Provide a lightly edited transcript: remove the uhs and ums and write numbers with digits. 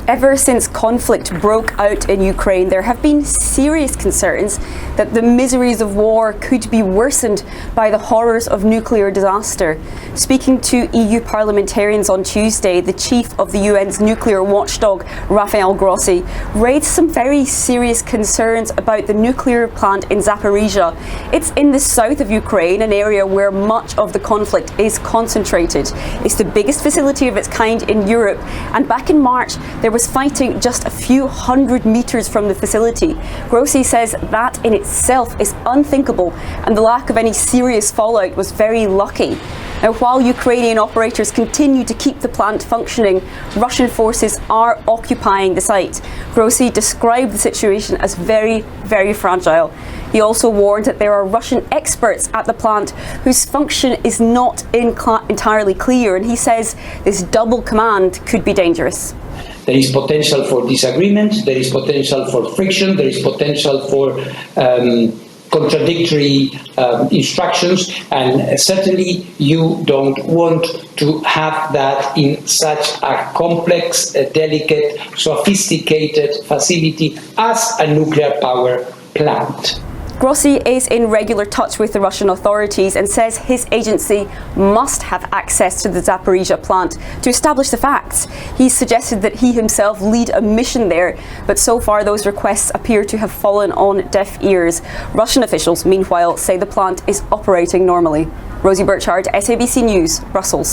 Ever since conflict broke out in Ukraine, there have been serious concerns that the miseries of war could be worsened by the horrors of nuclear disaster. Speaking to EU parliamentarians on Tuesday, the chief of the UN's nuclear watchdog, Rafael Grossi, raised some very serious concerns about the nuclear plant in Zaporizhzhia. It's in the south of Ukraine, an area where much of the conflict is concentrated. It's the biggest facility of its kind in Europe, and back in March, there was fighting just a few hundred meters from the facility. Grossi says that in itself is unthinkable, and the lack of any serious fallout was very lucky. Now, while Ukrainian operators continue to keep the plant functioning, Russian forces are occupying the site. Grossi described the situation as very, very fragile. He also warned that there are Russian experts at the plant whose function is not entirely clear, and he says this double command could be dangerous. There is potential for disagreement, there is potential for friction, there is potential for contradictory instructions, and certainly you don't want to have that in such a complex, delicate, sophisticated facility as a nuclear power plant. Grossi is in regular touch with the Russian authorities and says his agency must have access to the Zaporizhzhia plant to establish the facts. He suggested that he himself lead a mission there, but so far those requests appear to have fallen on deaf ears. Russian officials, meanwhile, say the plant is operating normally. Rosie Birchard, SABC News, Brussels.